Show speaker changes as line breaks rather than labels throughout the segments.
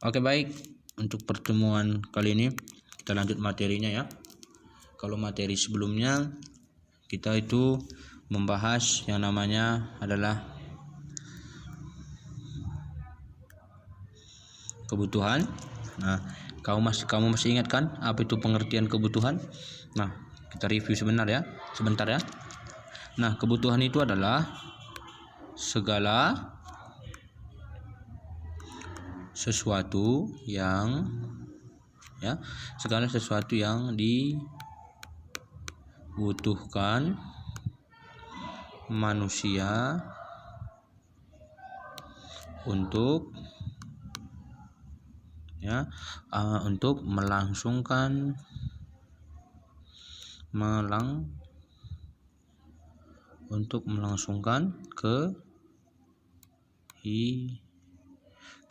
Oke, baik. Untuk pertemuan kali ini kita lanjut materinya ya. Kalau materi sebelumnya kita itu membahas yang namanya adalah kebutuhan. Nah, kamu masih ingat kan apa itu pengertian kebutuhan? Nah, kita review sebentar ya. Nah, kebutuhan itu adalah segala sesuatu yang dibutuhkan manusia untuk melangsungkan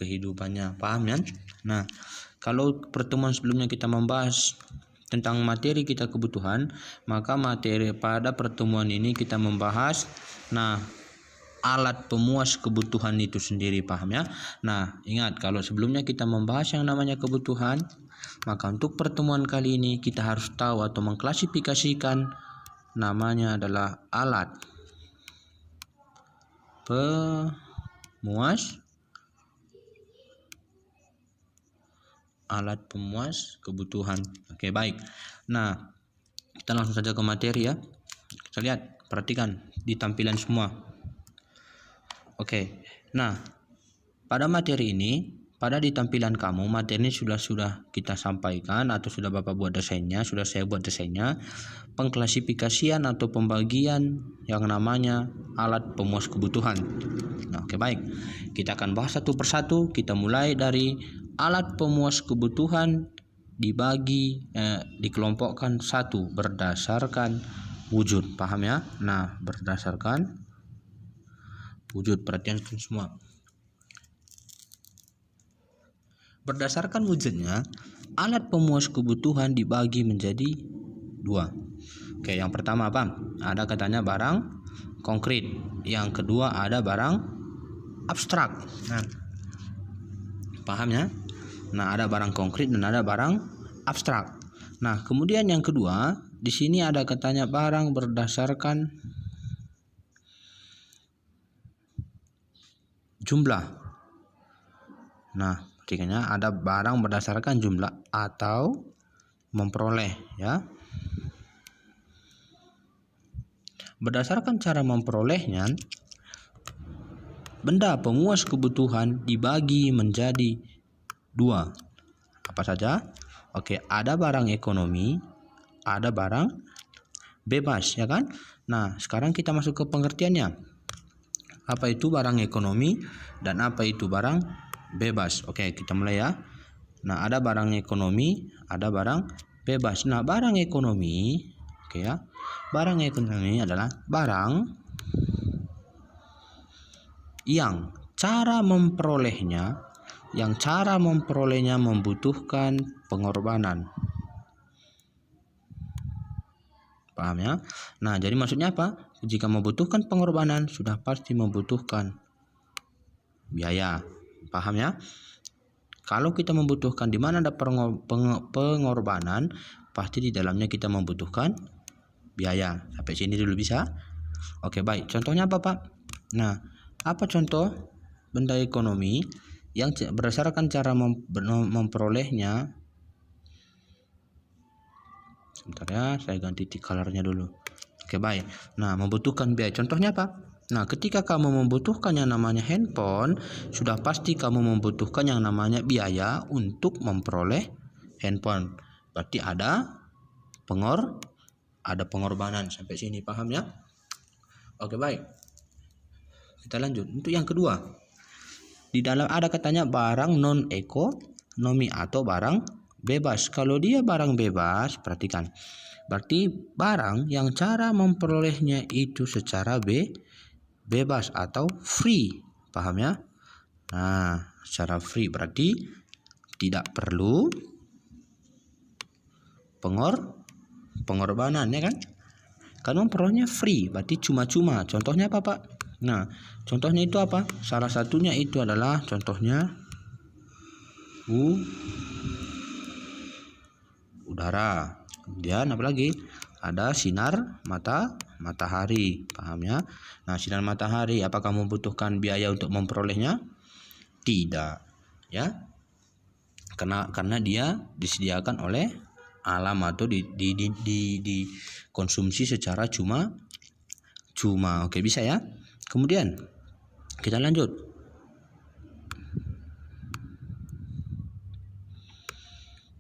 kehidupannya. Paham ya? Nah, kalau pertemuan sebelumnya kita membahas tentang materi kita kebutuhan, maka materi pada pertemuan ini kita membahas alat pemuas kebutuhan itu sendiri. Paham ya? Nah, ingat kalau sebelumnya kita membahas yang namanya kebutuhan, maka untuk pertemuan kali ini kita harus tahu atau mengklasifikasikan namanya adalah alat pemuas kebutuhan. Oke, baik. Nah, kita langsung saja ke materi ya. Kita lihat, perhatikan di tampilan semua. Oke. Nah, pada materi ini, pada di tampilan kamu, materi ini sudah kita sampaikan atau sudah Bapak buat desainnya, sudah saya buat desainnya, pengklasifikasian atau pembagian yang namanya alat pemuas kebutuhan. Nah, oke, baik. Kita akan bahas satu persatu. Kita mulai dari alat pemuas kebutuhan dikelompokkan satu berdasarkan wujud. Paham ya? Nah, berdasarkan wujud, perhatian semua. Berdasarkan wujudnya, alat pemuas kebutuhan dibagi menjadi dua. Oke, yang pertama apa? Ada katanya barang konkret. Yang kedua ada barang abstrak. Nah, paham ya? Nah, ada barang konkret dan ada barang abstrak. Nah, kemudian yang kedua, di sini ada katanya barang berdasarkan jumlah. Nah, artinya ada barang berdasarkan jumlah atau memperoleh ya. Berdasarkan cara memperolehnya, benda pemuas kebutuhan dibagi menjadi dua. Apa saja? Oke, ada barang ekonomi, ada barang bebas, ya kan? Nah, sekarang kita masuk ke pengertiannya. Apa itu barang ekonomi dan apa itu barang bebas? Oke, kita mulai ya. Nah, ada barang ekonomi, ada barang bebas. Nah, barang ekonomi, oke ya. Barang ekonomi adalah barang yang cara memperolehnya membutuhkan pengorbanan. Paham ya? Nah, jadi maksudnya apa? Jika membutuhkan pengorbanan, sudah pasti membutuhkan biaya. Paham ya? Kalau kita membutuhkan di mana ada pengorbanan, pasti di dalamnya kita membutuhkan biaya. Sampai sini dulu bisa? Oke, baik. Contohnya apa, Pak? Nah, apa contoh benda ekonomi yang berdasarkan cara memperolehnya? Sebentar ya, saya ganti colornya dulu. Oke, baik. Nah, membutuhkan biaya. Contohnya apa? Nah, ketika kamu membutuhkan yang namanya handphone, sudah pasti kamu membutuhkan yang namanya biaya untuk memperoleh handphone. Berarti ada pengorbanan. Sampai sini paham ya? Oke, baik. Kita lanjut. Untuk yang kedua, di dalam ada katanya barang non-ekonomi atau barang bebas. Kalau dia barang bebas, perhatikan. Berarti barang yang cara memperolehnya itu secara bebas atau free. Paham ya? Nah, secara free berarti tidak perlu pengorbanan, ya kan? Karena memperolehnya free, berarti cuma-cuma. Contohnya apa, Pak? Nah, contohnya itu apa? Salah satunya itu adalah contohnya udara. Kemudian apa lagi? Ada sinar matahari. Paham ya? Nah, sinar matahari apakah membutuhkan biaya untuk memperolehnya? Tidak, ya. Karena dia disediakan oleh alam atau dikonsumsi secara cuma. Oke, bisa ya. Kemudian kita lanjut.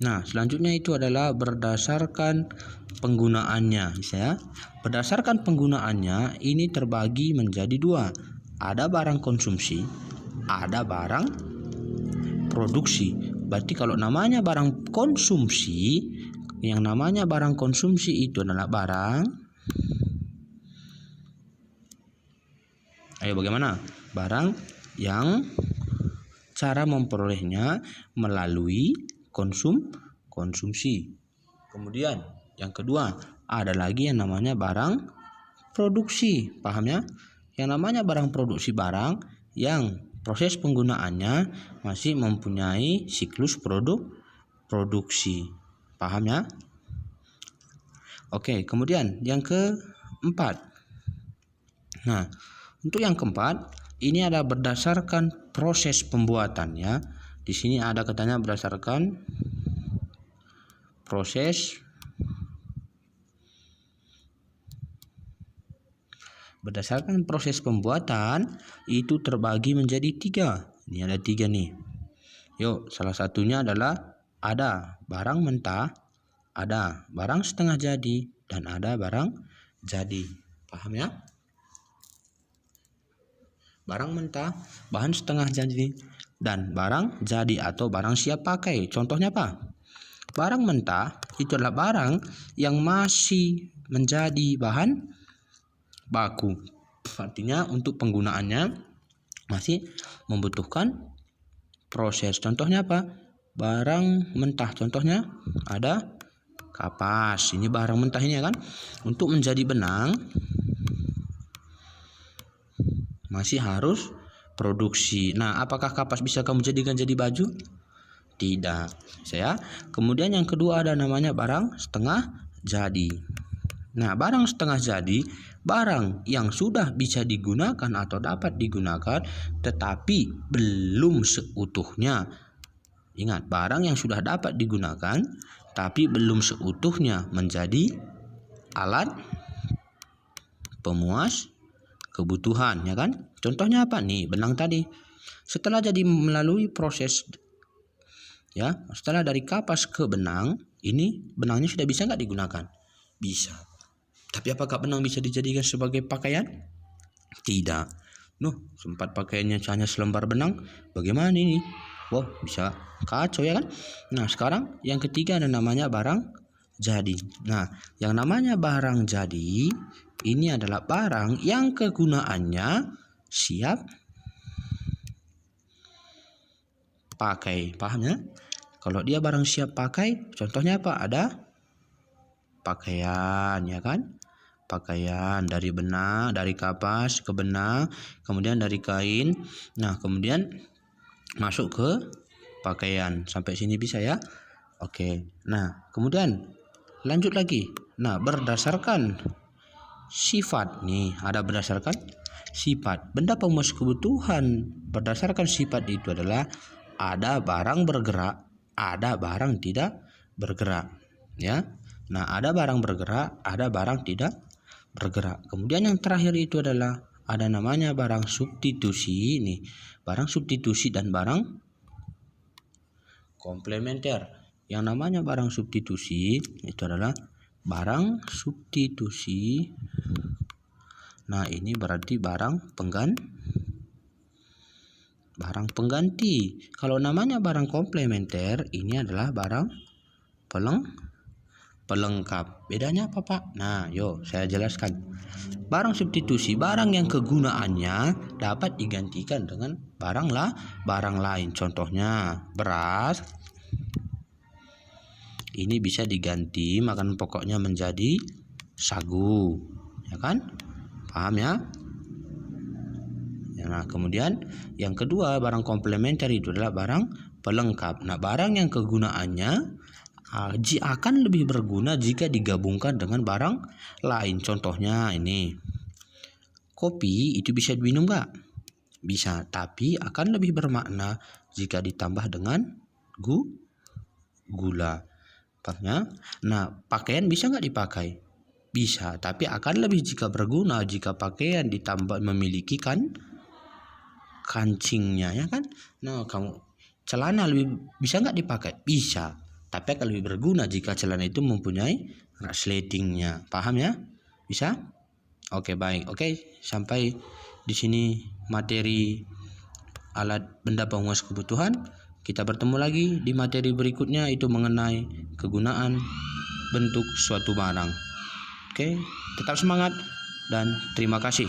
Nah, selanjutnya itu adalah berdasarkan penggunaannya, bisa ya. Berdasarkan penggunaannya ini terbagi menjadi dua. Ada barang konsumsi, ada barang produksi. Berarti kalau namanya barang konsumsi, yang namanya barang konsumsi itu adalah barang. Ayo bagaimana? Barang yang cara memperolehnya melalui konsumsi. Kemudian yang kedua ada lagi yang namanya barang produksi. Paham ya? Yang namanya barang produksi, barang yang proses penggunaannya masih mempunyai siklus produksi. Paham ya? Oke, kemudian yang keempat. Nah, untuk yang keempat ini ada berdasarkan proses pembuatannya. Di sini ada katanya berdasarkan proses pembuatan itu terbagi menjadi tiga. Ini ada tiga nih. Yuk, salah satunya adalah ada barang mentah, ada barang setengah jadi, dan ada barang jadi. Paham ya? Barang mentah, bahan setengah jadi, dan barang jadi atau barang siap pakai. Contohnya apa? Barang mentah itu adalah barang yang masih menjadi bahan baku. Artinya untuk penggunaannya masih membutuhkan proses. Contohnya apa? Barang mentah. Contohnya ada kapas. Ini barang mentah ini ya kan. Untuk menjadi benang masih harus produksi. Nah, apakah kapas bisa kamu jadikan jadi baju? Tidak. Saya. Kemudian yang kedua ada namanya barang setengah jadi. Nah, barang setengah jadi, barang yang sudah bisa digunakan atau dapat digunakan tetapi belum seutuhnya. Ingat, barang yang sudah dapat digunakan tapi belum seutuhnya menjadi alat pemuas kebutuhan, ya kan? Contohnya apa nih? Benang tadi. Setelah jadi melalui proses, ya, setelah dari kapas ke benang, ini benangnya sudah bisa nggak digunakan? Bisa. Tapi apakah benang bisa dijadikan sebagai pakaian? Tidak. Sempat pakaiannya hanya selembar benang. Bagaimana ini? Wah, bisa kacau ya kan? Nah, sekarang yang ketiga ada namanya barang jadi. Nah, yang namanya barang jadi ini adalah barang yang kegunaannya siap pakai. Paham ya? Kalau dia barang siap pakai, contohnya apa? Ada pakaian, ya kan? Pakaian dari benang, dari kapas ke benang, kemudian dari kain. Nah, kemudian masuk ke pakaian. Sampai sini bisa ya? Oke. Nah, kemudian lanjut lagi. Nah, berdasarkan sifat nih, ada berdasarkan sifat. Benda pemuas kebutuhan berdasarkan sifat itu adalah ada barang bergerak, ada barang tidak bergerak, ya. Nah, ada barang bergerak, ada barang tidak bergerak. Kemudian yang terakhir itu adalah ada namanya barang substitusi. Nih, barang substitusi dan barang komplementer. Yang namanya barang substitusi itu adalah barang substitusi. Nah, ini berarti barang pengganti. Kalau namanya barang komplementer, ini adalah barang pelengkap. Bedanya apa, Pak? Nah, yuk saya jelaskan. Barang substitusi, barang yang kegunaannya dapat digantikan dengan barang lain. Contohnya beras. Ini bisa diganti makanan pokoknya menjadi sagu, ya kan? Paham ya? Nah, kemudian yang kedua barang komplementer itu adalah barang pelengkap. Nah, barang yang kegunaannya akan lebih berguna jika digabungkan dengan barang lain. Contohnya ini, kopi itu bisa diminum nggak? Bisa, tapi akan lebih bermakna jika ditambah dengan gula. Pahamnya? Nah, pakaian bisa nggak dipakai? Bisa, tapi akan lebih jika berguna jika pakaian ditambah memiliki kancingnya, ya kan? Nah, celana bisa nggak dipakai? Bisa, tapi akan lebih berguna jika celana itu mempunyai resletingnya. Paham ya? Bisa? Oke, baik. Oke, sampai di sini materi alat benda penguas kebutuhan. Kita bertemu lagi di materi berikutnya, itu mengenai kegunaan bentuk suatu barang. Oke, tetap semangat dan terima kasih.